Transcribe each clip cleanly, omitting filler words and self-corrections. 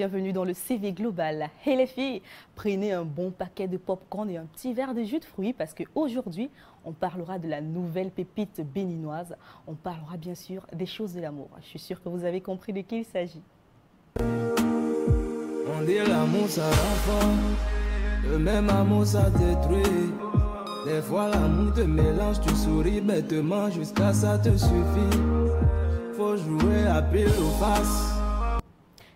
bienvenue dans le CV Global. Et les filles, prenez un bon paquet de popcorn et un petit verre de jus de fruits parce qu'aujourd'hui, on parlera de la nouvelle pépite béninoise. On parlera bien sûr des choses de l'amour. Je suis sûre que vous avez compris de qui il s'agit. On dit l'amour ça rend, le même amour ça détruit. Des fois l'amour te mélange, tu souris bêtement jusqu'à ça te suffit. Faut jouer à pile ou face.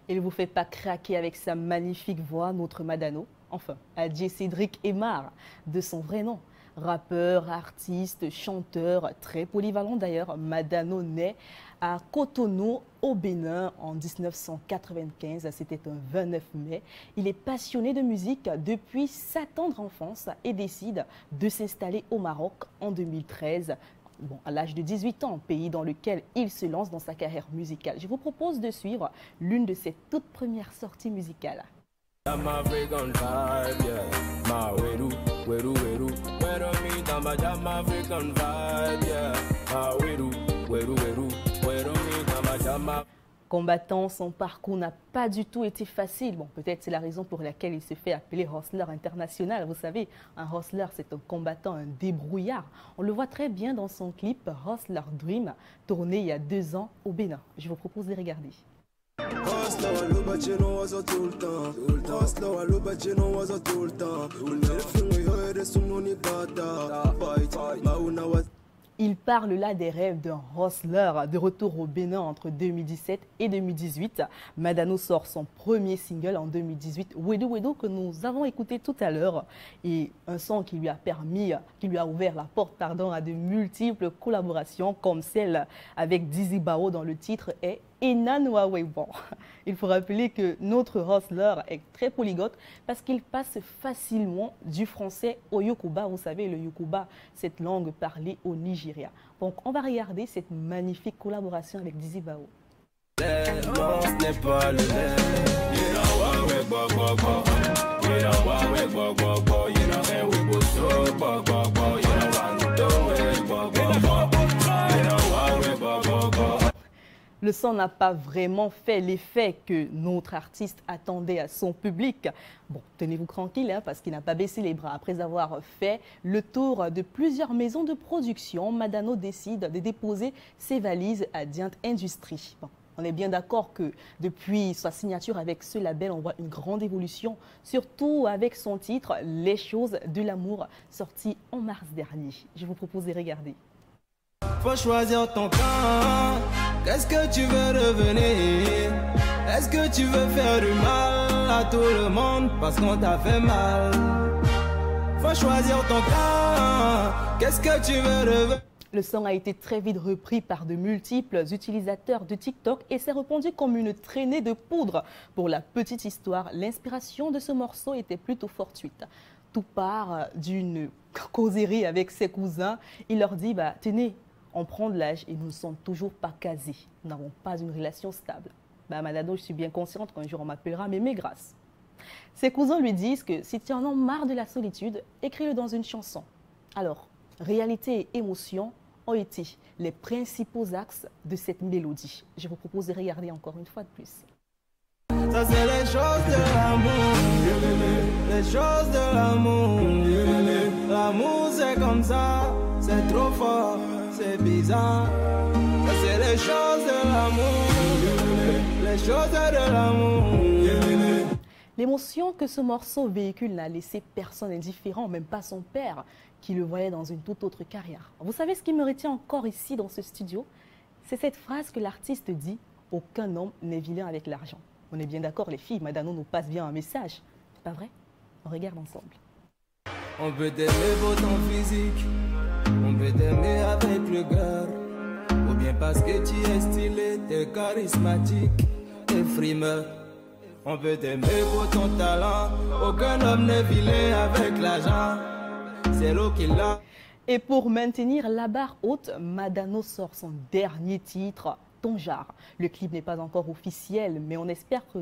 Il ne vous fait pas craquer avec sa magnifique voix, notre Madano. Enfin, Adjé Cédric Aymar, de son vrai nom. Rappeur, artiste, chanteur, très polyvalent d'ailleurs, Madano naît à Cotonou, au Bénin, en 1995. C'était un 29 mai. Il est passionné de musique depuis sa tendre enfance et décide de s'installer au Maroc en 2013. Bon, à l'âge de 18 ans, pays dans lequel il se lance dans sa carrière musicale. Je vous propose de suivre l'une de ses toutes premières sorties musicales. Combattant, son parcours n'a pas du tout été facile. Bon, peut-être c'est la raison pour laquelle il se fait appeler hustler international. Vous savez, un hustler, c'est un combattant, un débrouillard. On le voit très bien dans son clip Hustler Dream, tourné il y a 2 ans au Bénin. Je vous propose de regarder. Il parle là des rêves d'un hustler. De retour au Bénin entre 2017 et 2018, Madano sort son premier single en 2018, Wedo Wedo, que nous avons écouté tout à l'heure, et un son qui lui a ouvert la porte à de multiples collaborations comme celle avec Dizzy Bao dans le titre est Enanwa Bon. Il faut rappeler que notre hustler est très polyglotte parce qu'il passe facilement du français au yokuba. Vous savez, le yokuba, cette langue parlée au Nigeria. Donc, on va regarder cette magnifique collaboration avec Dizzy Bao. Le son n'a pas vraiment fait l'effet que notre artiste attendait à son public. Bon, tenez-vous tranquille, hein, parce qu'il n'a pas baissé les bras. Après avoir fait le tour de plusieurs maisons de production, Madano décide de déposer ses valises à Diant Industries. Bon, on est bien d'accord que depuis sa signature avec ce label, on voit une grande évolution, surtout avec son titre « Les choses de l'amour » sorti en mars dernier. Je vous propose de regarder. Faut choisir ton camp. Qu'est-ce que tu veux devenir? Est-ce que tu veux faire du mal à tout le monde parce qu'on t'a fait mal? Faut choisir ton camp. Qu'est-ce que tu veux devenir? Le son a été très vite repris par de multiples utilisateurs de TikTok et s'est répandu comme une traînée de poudre. Pour la petite histoire, l'inspiration de ce morceau était plutôt fortuite. Tout part d'une causerie avec ses cousins. Il leur dit, tenez, on prend de l'âge et nous ne sommes toujours pas casés. Nous n'avons pas une relation stable. Madano, je suis bien consciente qu'un jour on m'appellera Mémé Grâce. Ses cousins lui disent que si tu en as marre de la solitude, écris-le dans une chanson. Alors, réalité et émotion ont été les principaux axes de cette mélodie. Je vous propose de regarder encore une fois de plus. Ça c'est les choses de l'amour, les choses de l'amour. L'amour c'est comme ça, c'est trop fort, c'est bizarre. Ça c'est les choses de l'amour, les choses de l'amour. L'émotion que ce morceau véhicule n'a laissé personne indifférent, même pas son père, qui le voyait dans une toute autre carrière. Vous savez ce qui me retient encore ici dans ce studio? C'est cette phrase que l'artiste dit « Aucun homme n'est vilain avec l'argent ». On est bien d'accord, les filles, Madano nous passe bien un message. C'est pas vrai? On regarde ensemble. On peut t'aimer pour ton physique, on peut t'aimer avec le cœur, ou bien parce que tu es stylé, t'es charismatique, t'es frimeur. On peut t'aimer pour ton talent, aucun homme n'est vilain avec l'argent, c'est l'eau qui l'a. Et pour maintenir la barre haute, Madano sort son dernier titre, Ton genre. Le clip n'est pas encore officiel, mais on espère que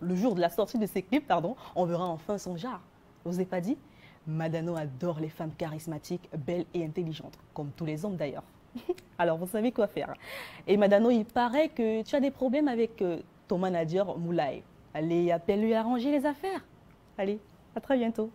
le jour de la sortie de ces clips, on verra enfin son genre. Je vous ai pas dit? Madano adore les femmes charismatiques, belles et intelligentes, comme tous les hommes d'ailleurs. Alors vous savez quoi faire. Et Madano, il paraît que tu as des problèmes avec ton manager Moulay. Allez, appelle-lui à arranger les affaires. Allez, à très bientôt.